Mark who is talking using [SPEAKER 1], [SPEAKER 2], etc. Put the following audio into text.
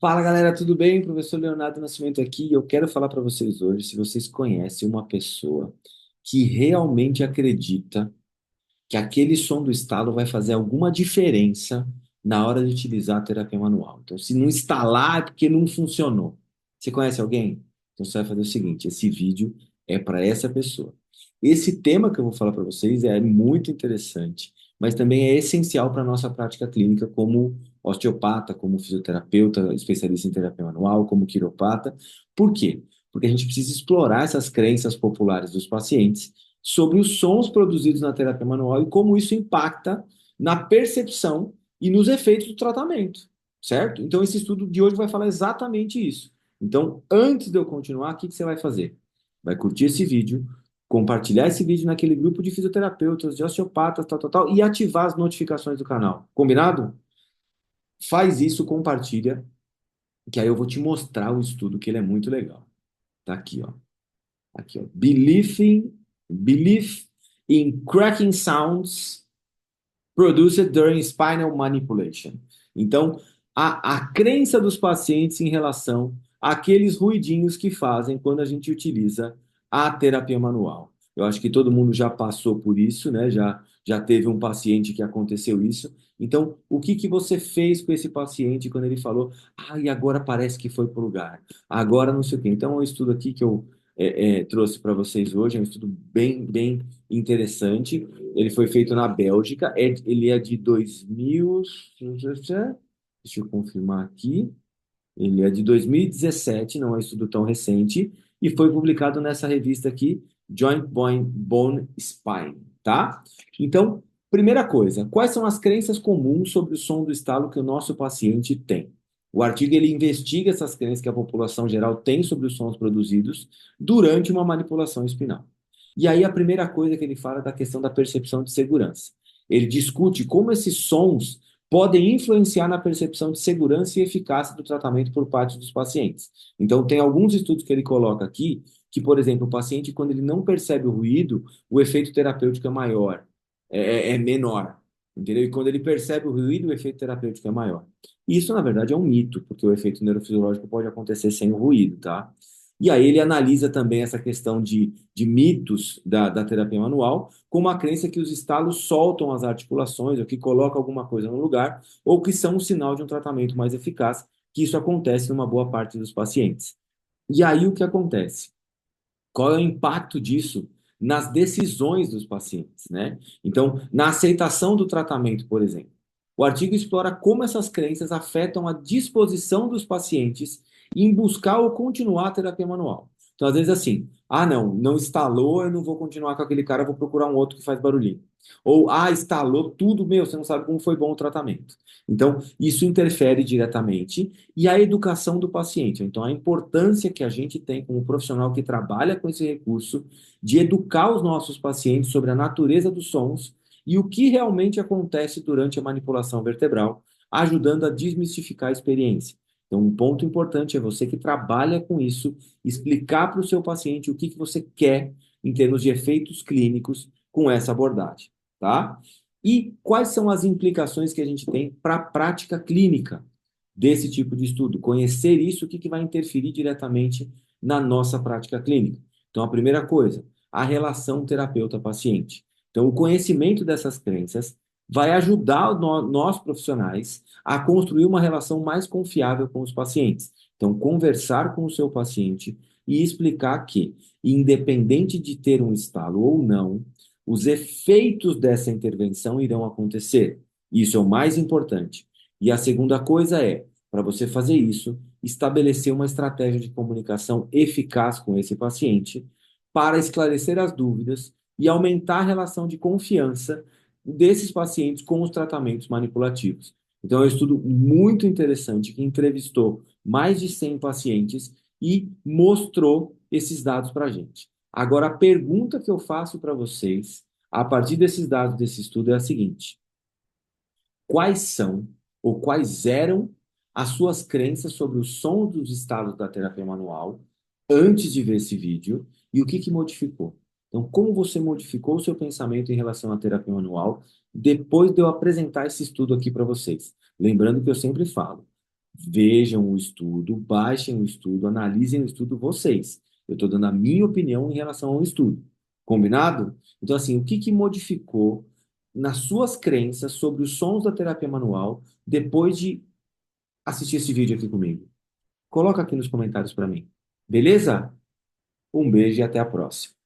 [SPEAKER 1] Fala galera, tudo bem? Professor Leonardo Nascimento aqui. Eu quero falar para vocês hoje se vocês conhecem uma pessoa que realmente acredita que aquele som do estalo vai fazer alguma diferença na hora de utilizar a terapia manual. Então, se não instalar, é porque não funcionou. Você conhece alguém? Então, você vai fazer o seguinte: esse vídeo é para essa pessoa. Esse tema que eu vou falar para vocês é muito interessante, mas também é essencial para a nossa prática clínica como osteopata, como fisioterapeuta, especialista em terapia manual, como quiropata. Por quê? Porque a gente precisa explorar essas crenças populares dos pacientes sobre os sons produzidos na terapia manual e como isso impacta na percepção e nos efeitos do tratamento, certo? Então, esse estudo de hoje vai falar exatamente isso. Então, antes de eu continuar, o que você vai fazer? Vai curtir esse vídeo, compartilhar esse vídeo naquele grupo de fisioterapeutas, de osteopatas, tal, tal, tal, e ativar as notificações do canal. Combinado? Faz isso, compartilha, que aí eu vou te mostrar o estudo, que ele é muito legal. Tá aqui, ó. Aqui, ó. Belief in cracking sounds produced during spinal manipulation. Então, a crença dos pacientes em relação àqueles ruidinhos que fazem quando a gente utiliza a terapia manual. Eu acho que todo mundo já passou por isso, né? Já teve um paciente que aconteceu isso. Então, o que que você fez com esse paciente quando ele falou, e agora parece que foi para o lugar, agora não sei o quê. Então, é um estudo aqui que eu trouxe para vocês hoje, é um estudo bem interessante. Ele foi feito na Bélgica, ele é de 2000, deixa eu confirmar aqui, ele é de 2017, não é um estudo tão recente, e foi publicado nessa revista aqui, Joint Bone Spine, tá? Então, primeira coisa, quais são as crenças comuns sobre o som do estalo que o nosso paciente tem? O artigo ele investiga essas crenças que a população geral tem sobre os sons produzidos durante uma manipulação espinal. E aí a primeira coisa que ele fala é da questão da percepção de segurança. Ele discute como esses sons podem influenciar na percepção de segurança e eficácia do tratamento por parte dos pacientes. Então, tem alguns estudos que ele coloca aqui que, por exemplo, o paciente, quando ele não percebe o ruído, o efeito terapêutico é maior, é menor, entendeu? E quando ele percebe o ruído, o efeito terapêutico é maior. Isso, na verdade, é um mito, porque o efeito neurofisiológico pode acontecer sem o ruído, tá? E aí ele analisa também essa questão de mitos da terapia manual, como a crença que os estalos soltam as articulações, ou que colocam alguma coisa no lugar, ou que são um sinal de um tratamento mais eficaz, que isso acontece numa boa parte dos pacientes. E aí o que acontece? Qual é o impacto disso nas decisões dos pacientes, né? Então, na aceitação do tratamento, por exemplo. O artigo explora como essas crenças afetam a disposição dos pacientes em buscar ou continuar a terapia manual. Então, às vezes, assim, não instalou, eu não vou continuar com aquele cara, eu vou procurar um outro que faz barulhinho. Ou, instalou tudo, meu, você não sabe como foi bom o tratamento. Então, isso interfere diretamente e a educação do paciente. Então, a importância que a gente tem como profissional que trabalha com esse recurso de educar os nossos pacientes sobre a natureza dos sons e o que realmente acontece durante a manipulação vertebral, ajudando a desmistificar a experiência. Então, um ponto importante é você que trabalha com isso, explicar para o seu paciente o que você quer em termos de efeitos clínicos com essa abordagem, tá? E quais são as implicações que a gente tem para a prática clínica desse tipo de estudo? Conhecer isso, o que vai interferir diretamente na nossa prática clínica. Então, a primeira coisa, a relação terapeuta-paciente. Então, o conhecimento dessas crenças vai ajudar nós profissionais a construir uma relação mais confiável com os pacientes. Então, conversar com o seu paciente e explicar que, independente de ter um estalo ou não, os efeitos dessa intervenção irão acontecer. Isso é o mais importante. E a segunda coisa é, para você fazer isso, estabelecer uma estratégia de comunicação eficaz com esse paciente para esclarecer as dúvidas e aumentar a relação de confiança desses pacientes com os tratamentos manipulativos. Então, é um estudo muito interessante que entrevistou mais de 100 pacientes e mostrou esses dados para a gente. Agora, a pergunta que eu faço para vocês, a partir desses dados desse estudo, é a seguinte: quais são ou quais eram as suas crenças sobre o som dos estados da terapia manual antes de ver esse vídeo e o que que modificou? Então, como você modificou o seu pensamento em relação à terapia manual depois de eu apresentar esse estudo aqui para vocês? Lembrando que eu sempre falo, Vejam o estudo, baixem o estudo, analisem o estudo vocês. Eu estou dando a minha opinião em relação ao estudo. Combinado? Então, assim, o que que modificou nas suas crenças sobre os sons da terapia manual depois de assistir esse vídeo aqui comigo? Coloca aqui nos comentários para mim. Beleza? Um beijo e até a próxima.